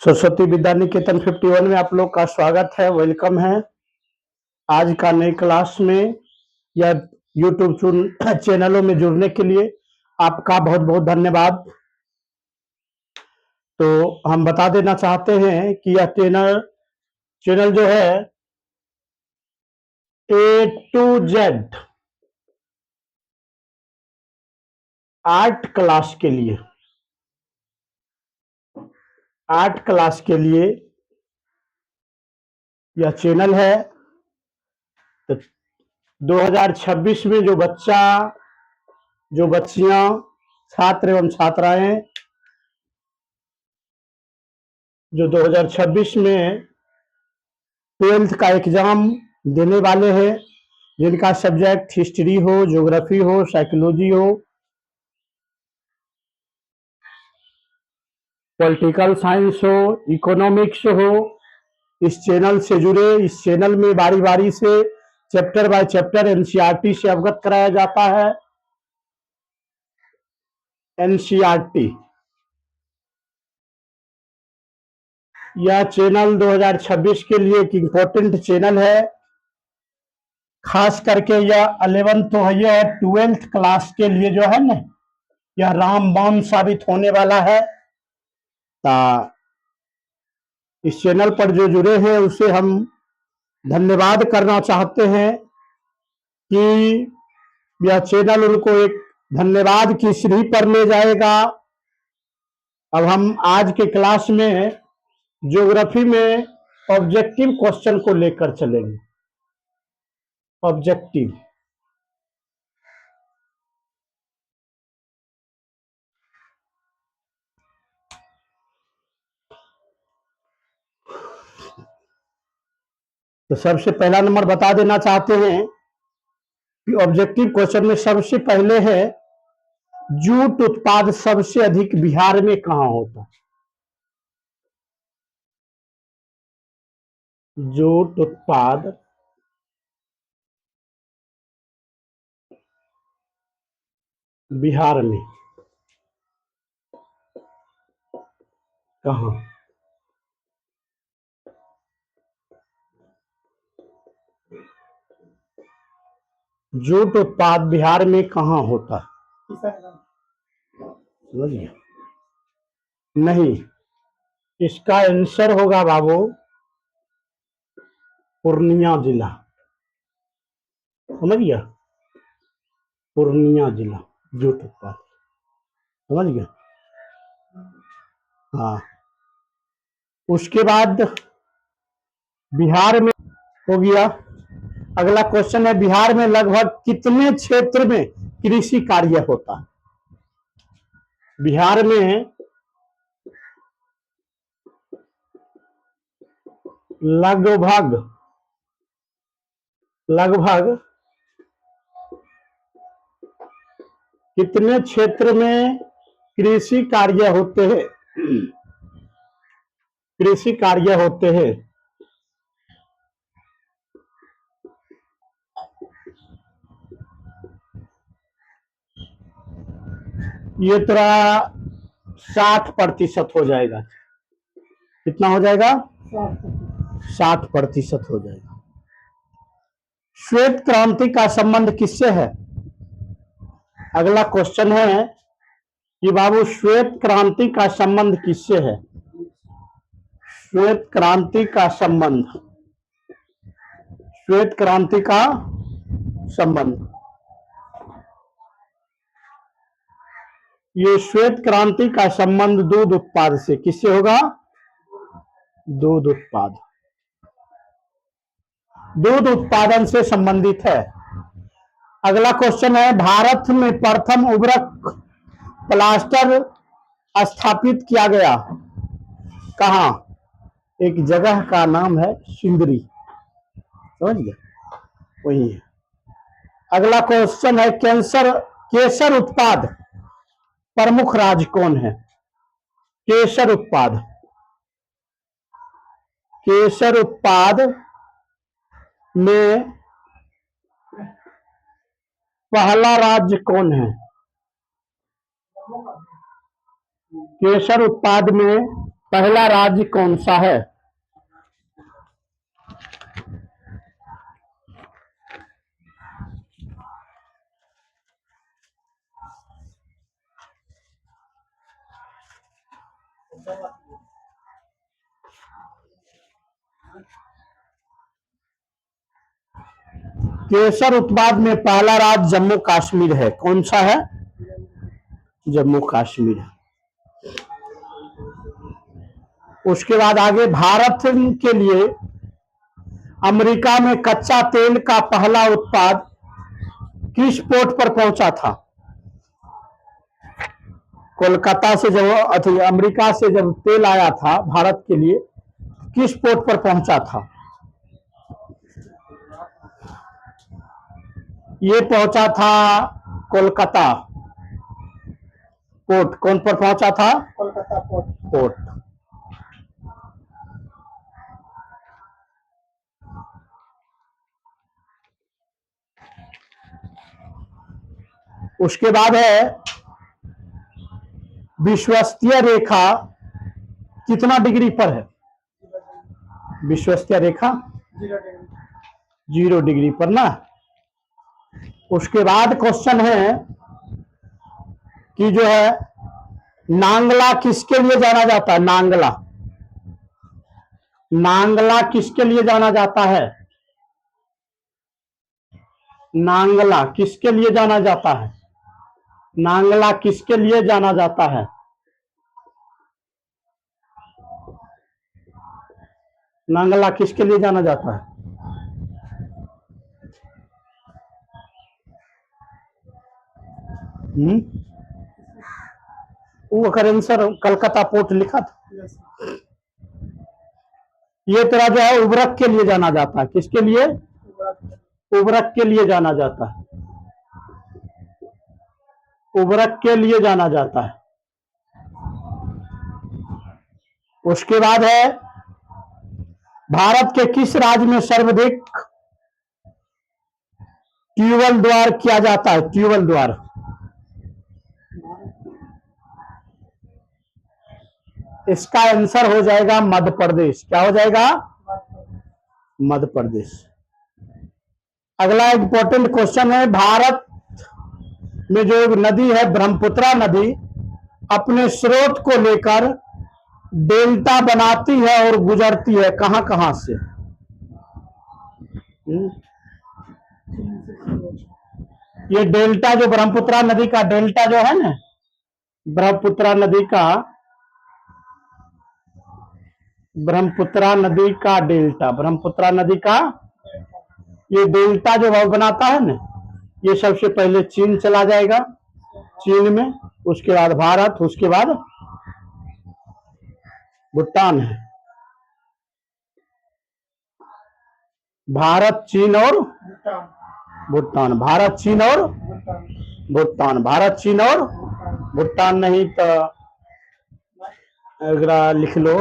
सरस्वती विद्या निकेतन 51 में आप लोग का स्वागत है, वेलकम है। आज का नई क्लास में या यूट्यूब चैनलों में जुड़ने के लिए आपका बहुत बहुत धन्यवाद। तो हम बता देना चाहते हैं कि यह चैनल जो है A to Z art class के लिए यह चैनल है। तो 2026 में जो बच्चियां, छात्र एवं छात्राएं जो 2026 में 12th का एग्जाम देने वाले हैं, जिनका सब्जेक्ट हिस्ट्री हो, ज्योग्राफी हो, साइकोलॉजी हो, पॉलिटिकल साइंस हो, इकोनॉमिक्स हो, इस चैनल से जुड़े। इस चैनल में बारी बारी से चैप्टर बाय चैप्टर एनसीईआरटी से अवगत कराया जाता है। एनसीईआरटी यह चैनल 2026 के लिए एक इम्पोर्टेंट चैनल है। खास करके यह 11th तो है, यह 12th क्लास के लिए जो है ना, यह रामबाण साबित होने वाला है। इस चैनल पर जो जुड़े हैं उसे हम धन्यवाद करना चाहते हैं कि यह चैनल उनको एक धन्यवाद की सीढ़ी पर ले जाएगा। अब हम आज के क्लास में ज्योग्राफी में ऑब्जेक्टिव क्वेश्चन को लेकर चलेंगे। ऑब्जेक्टिव तो सबसे पहला नंबर बता देना चाहते हैं कि ऑब्जेक्टिव क्वेश्चन में सबसे पहले है, जूट उत्पाद सबसे अधिक बिहार में कहां होता है? जूट उत्पाद बिहार में कहां? जूट उत्पाद बिहार में कहां होता है? समझिए नहीं, इसका आंसर होगा बाबू पूर्णिया जिला। समझ गया? पूर्णिया जिला जूट उत्पाद, समझ गया? हाँ, उसके बाद बिहार में हो गया। अगला क्वेश्चन है, बिहार में लगभग कितने क्षेत्र में कृषि कार्य होता है? बिहार में लगभग कितने क्षेत्र में कृषि कार्य होते हैं? कृषि कार्य होते हैं। ये तेरा 60% हो जाएगा। कितना हो जाएगा? 60% हो जाएगा। श्वेत क्रांति का संबंध किससे है? अगला क्वेश्चन है कि बाबू श्वेत क्रांति का संबंध किससे है? श्वेत क्रांति का संबंध, श्वेत क्रांति का संबंध, ये श्वेत क्रांति का संबंध दूध उत्पाद से किससे होगा? दूध उत्पाद, दूध उत्पादन से संबंधित है। अगला क्वेश्चन है, भारत में प्रथम उर्वरक प्लास्टर स्थापित किया गया कहां? एक जगह का नाम है सिंदरी। समझ गए? वही है। अगला क्वेश्चन है, केसर उत्पाद प्रमुख राज्य कौन है? केसर उत्पाद में पहला राज्य कौन है? केसर उत्पाद में पहला राज्य कौन सा है? केसर उत्पाद में पहला राज्य जम्मू कश्मीर है। कौन सा है? जम्मू कश्मीर। उसके बाद आगे, भारत के लिए अमेरिका में कच्चा तेल का पहला उत्पाद किस पोर्ट पर पहुंचा था? कोलकाता से जब अमेरिका से जब तेल आया था भारत के लिए, किस पोर्ट पर पहुंचा था? ये पहुंचा था कोलकाता पोर्ट। कौन पर पहुंचा था? कोलकाता पोर्ट। उसके बाद है, विषुवतीय रेखा कितना डिग्री पर है? विषुवतीय रेखा 0 डिग्री पर ना। उसके बाद क्वेश्चन है कि जो है, नांगला किसके लिए जाना जाता है? नांगला, नांगला किसके लिए जाना जाता है? नांगला किसके लिए जाना जाता है? नांगला किसके लिए जाना जाता है? नांगला किसके लिए जाना जाता है? वो अगर आंसर कलकत्ता पोर्ट लिखा था। ये तेरा जो है उर्वरक के लिए जाना जाता है। किसके लिए? उर्वरक के लिए जाना जाता है। उर्वरक के लिए जाना जाता है। उसके बाद है, भारत के किस राज्य में सर्वाधिक ट्यूबवेल द्वार किया जाता है? ट्यूबवेल द्वार। इसका आंसर हो जाएगा मध्य प्रदेश। क्या हो जाएगा? मध्य प्रदेश। अगला इंपॉर्टेंट क्वेश्चन है, भारत में जो नदी है ब्रह्मपुत्रा नदी, अपने स्रोत को लेकर डेल्टा बनाती है और गुजरती है कहां कहां से? ये डेल्टा जो ब्रह्मपुत्रा नदी का डेल्टा जो है ना, ब्रह्मपुत्रा नदी का डेल्टा, ब्रह्मपुत्रा नदी का ये डेल्टा जो बनाता है ना, ये सबसे पहले चीन चला जाएगा, चीन में, उसके बाद भारत, उसके बाद भूटान है। भारत, चीन और भूटान। भारत, चीन और भूटान। भारत, चीन और भूटान। नहीं तो अगर लिख लो,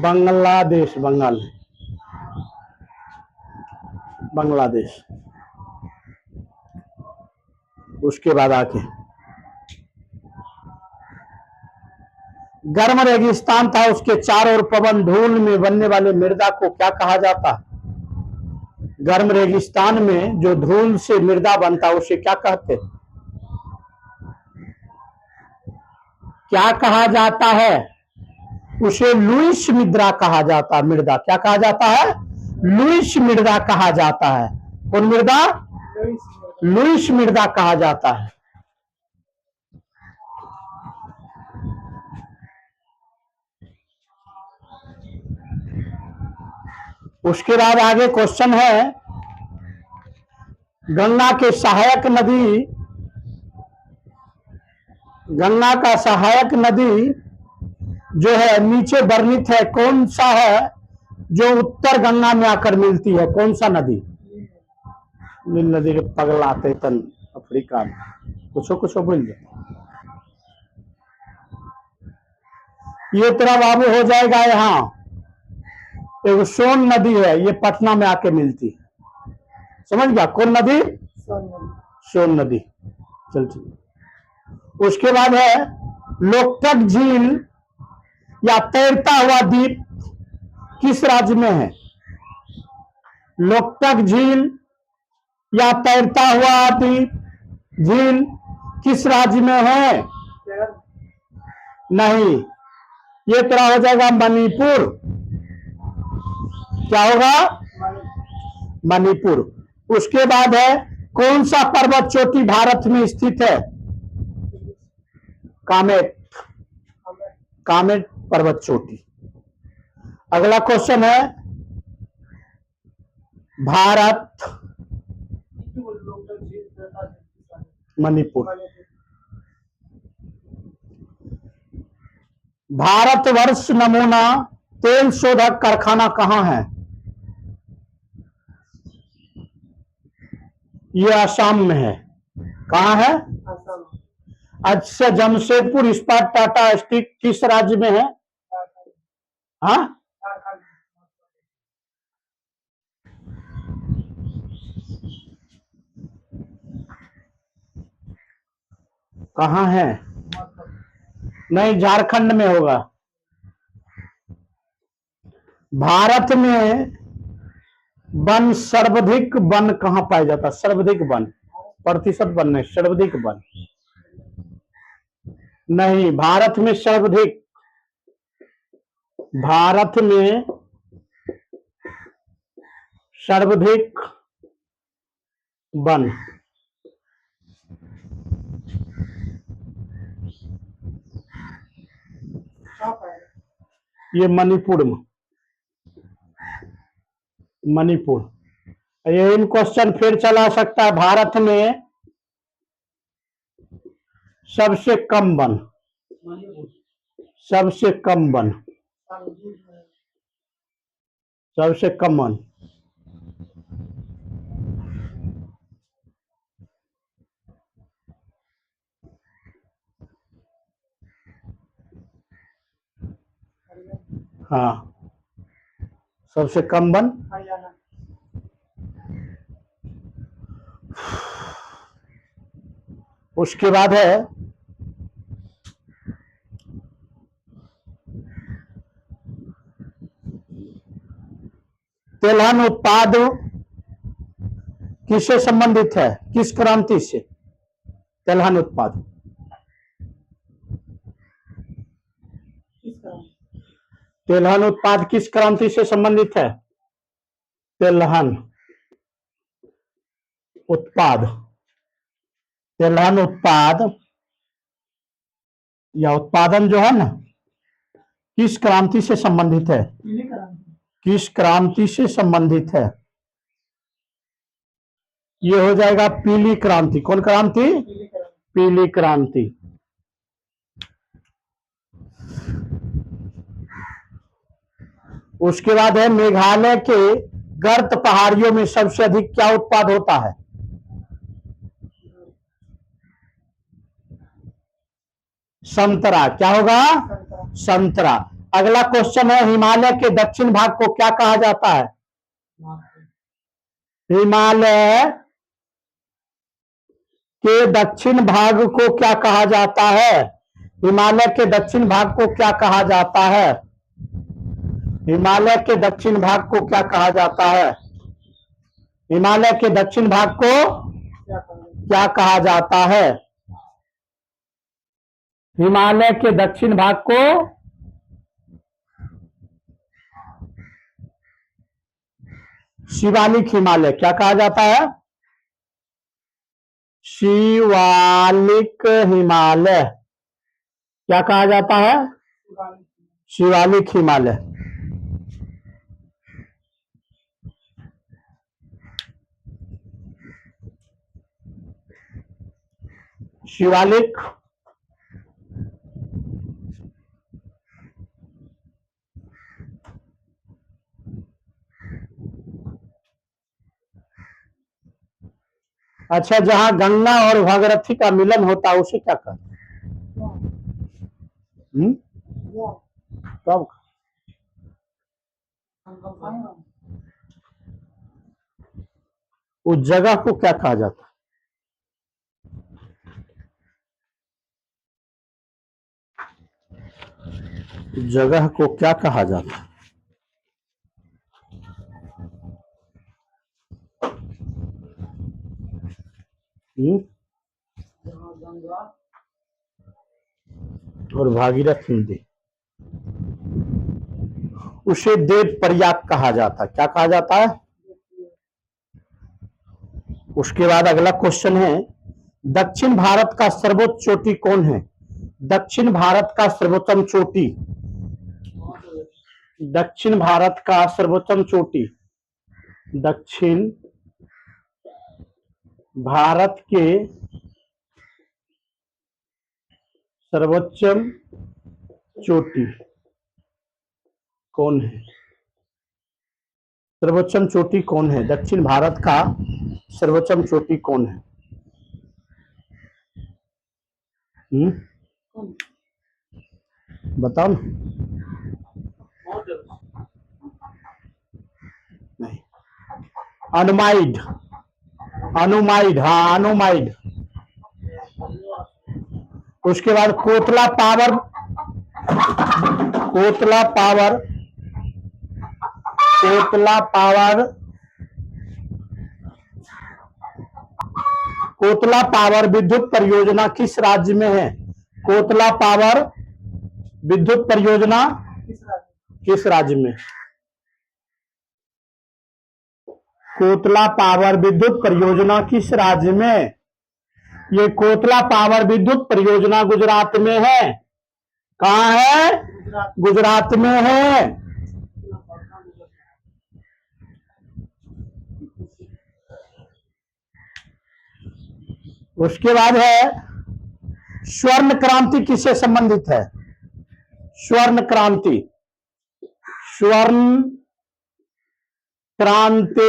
बांग्लादेश। बांग्लादेश। उसके बाद आके गर्म रेगिस्तान था, उसके चारों ओर पवन धूल में बनने वाले मृदा को क्या कहा जाता? गर्म रेगिस्तान में जो धूल से मृदा बनता है उसे क्या कहते? क्या कहा जाता है? उसे लुईस मृदा कहा जाता है। मृदा क्या कहा जाता है? लुईस मृदा कहा जाता है। कौन मृदा? लुईस मृदा कहा जाता है। उसके बाद आगे क्वेश्चन है, गंगा के सहायक नदी, गंगा का सहायक नदी जो है नीचे वर्णित है, कौन सा है जो उत्तर गंगा में आकर मिलती है? कौन सा नदी? नील नदी के पगलाते तन अफ्रीका में। कुछ बोल जाए। ये तेरा बाबू हो जाएगा, यहाँ एक सोन नदी है, ये पटना में आके मिलती है। समझ गया? कौन नदी? सोन नदी। चल ठीक। उसके बाद है लोकटक झील या तैरता हुआ द्वीप किस राज्य में है? लोकटक झील या तैरता हुआ द्वीप झील किस राज्य में है? नहीं, ये तरह हो जाएगा मणिपुर। क्या होगा? मणिपुर। उसके बाद है कौन सा पर्वत चोटी भारत में स्थित है? कामेट। कामेट पर्वत चोटी। अगला क्वेश्चन है भारत मणिपुर। भारतवर्ष नमूना तेल शोधक कारखाना कहाँ है? ये असम में है। कहाँ है? अच्छा, जमशेदपुर इस्पात टाटा स्टील किस राज्य में है? हाँ, कहाँ है? नहीं, झारखंड में होगा। भारत में वन सर्वाधिक वन कहाँ पाया जाता है? सर्वाधिक वन, प्रतिशत वन नहीं, सर्वाधिक वन नहीं। भारत में सर्वाधिक, भारत में सर्वाधिक वन ये मणिपुर में, मणिपुर। ये इन क्वेश्चन फिर चला सकता है। भारत में सबसे कम वन, सबसे कम वन, सबसे कम वन। हाँ, सबसे कम वन उसके बाद है तेलहन उत्पाद किससे संबंधित है? किस क्रांति से? तेलहन उत्पाद, तेलहन उत्पाद किस क्रांति से संबंधित है? तेलहन उत्पाद, तेलहन उत्पाद या उत्पादन जो है ना, किस क्रांति से संबंधित है? किस क्रांति से संबंधित है? ये हो जाएगा पीली क्रांति। कौन क्रांति? पीली क्रांति। उसके बाद है मेघालय के गर्त पहाड़ियों में सबसे अधिक क्या उत्पाद होता है? संतरा। क्या होगा? संतरा। अगला क्वेश्चन है हिमालय के दक्षिण भाग को क्या कहा जाता है? हिमालय के दक्षिण भाग को क्या कहा जाता है? हिमालय के दक्षिण भाग को क्या कहा जाता है? हिमालय के दक्षिण भाग को क्या कहा जाता है? हिमालय के दक्षिण भाग को क्या कहा जाता है? हिमालय के दक्षिण भाग को शिवालिक हिमालय क्या कहा जाता है? शिवालिक हिमालय क्या कहा जाता है? शिवालिक हिमालय। शिवालिक अच्छा, जहां गंगा और भागीरथी का मिलन होता है उसे क्या कहते हैं? कब? उस जगह को क्या कहा जाता है? जगह को क्या कहा जाता है? और भागीरथ नदी, उसे देव प्रयाग कहा जाता है। क्या कहा जाता है? उसके बाद अगला क्वेश्चन है, दक्षिण भारत का सर्वोच्च चोटी कौन है? दक्षिण भारत का सर्वोत्तम चोटी, दक्षिण भारत का सर्वोत्तम चोटी, दक्षिण भारत के सर्वोच्चम चोटी कौन है? सर्वोच्चम चोटी कौन है? दक्षिण भारत का सर्वोच्चम चोटी कौन है? बताओ ना। नहीं, अनुमाइड, अनुमाइड, हाँ अनुमाइड। उसके बाद Kotla power, Kotla power, Kotla power, Kotla power विद्युत परियोजना किस राज्य में है? कोतला पावर विद्युत परियोजना किस राज्य में? कोतला पावर विद्युत परियोजना किस राज्य में? ये कोतला पावर विद्युत परियोजना गुजरात में है। कहाँ है? गुजरात में है। उसके बाद है, स्वर्ण क्रांति किससे संबंधित है? स्वर्ण क्रांति, स्वर्ण क्रांति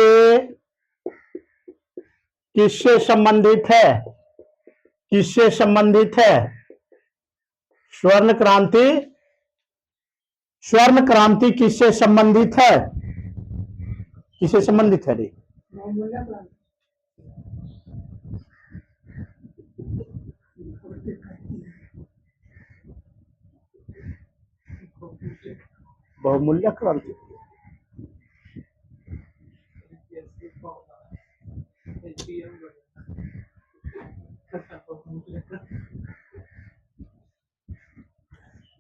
किससे संबंधित है? किससे संबंधित है? स्वर्ण क्रांति, स्वर्ण क्रांति किससे संबंधित है? किससे संबंधित है रे? बहुमूल्य क्रांति।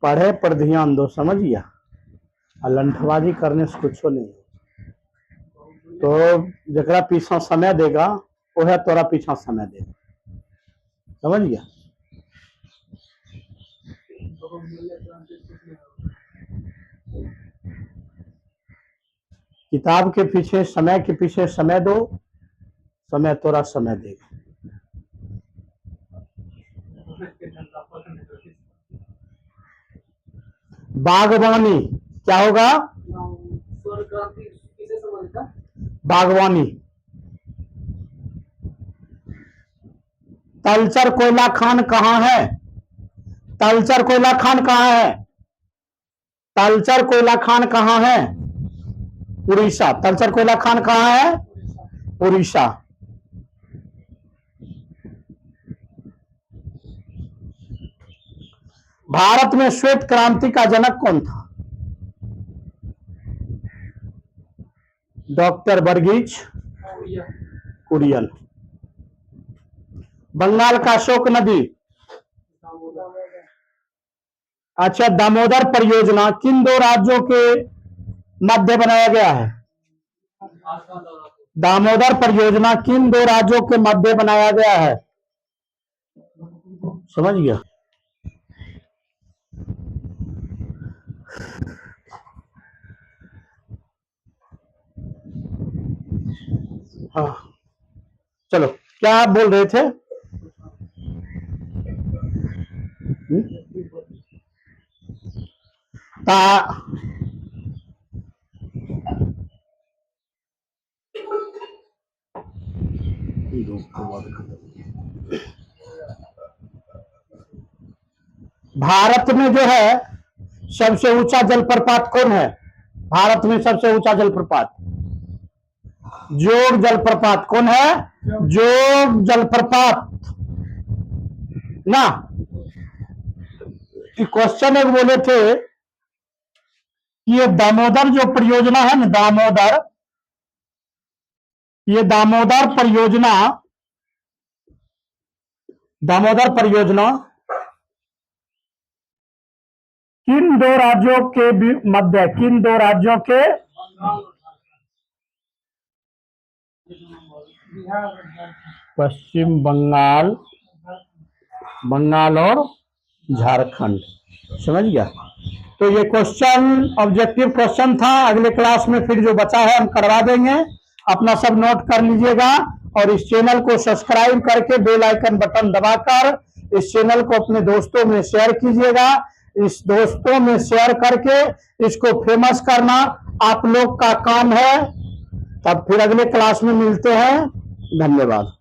पढ़े पर ध्यान दो, समझ गया? लंठबाजी करने से कुछ नहीं। तो जरा पीछा समय देगा वह तोरा पीछा समय देगा, समझ गया? किताब के पीछे, समय के पीछे समय दो, समय तोरा समय देगा। बागवानी क्या होगा? बागवानी। तलचर कोयला खान कहाँ है? तलचर कोयला खान कहाँ है? तलचर कोयला खान कहाँ है? उड़ीसा। तलचर कोयला खान कहाँ है? उड़ीसा। भारत में श्वेत क्रांति का जनक कौन था? डॉक्टर वर्गीज कुरियन। बंगाल का अशोक नदी, अच्छा, दामोदर परियोजना किन दो राज्यों के मध्य बनाया गया है? दामोदर परियोजना किन दो राज्यों के मध्य बनाया गया है? समझ गया? हाँ, चलो, क्या आप बोल रहे थे? भारत में जो है सबसे ऊंचा जलप्रपात कौन है? भारत में सबसे ऊंचा जलप्रपात जोग जलप्रपात। कौन है? जोग जलप्रपात ना। क्वेश्चन एक बोले थे कि ये दामोदर जो परियोजना है ना, दामोदर, ये दामोदर परियोजना किन दो राज्यों के मध्य, किन दो राज्यों के, पश्चिम बंगाल और झारखंड। समझ गया? तो ये क्वेश्चन ऑब्जेक्टिव क्वेश्चन था। अगले क्लास में फिर जो बचा है हम करवा देंगे। अपना सब नोट कर लीजिएगा और इस चैनल को सब्सक्राइब करके बेल आइकन बटन दबाकर इस चैनल को अपने दोस्तों में शेयर कीजिएगा। इस दोस्तों में शेयर करके इसको फेमस करना आप लोग का काम है। तब फिर अगले क्लास में मिलते हैं। धन्यवाद।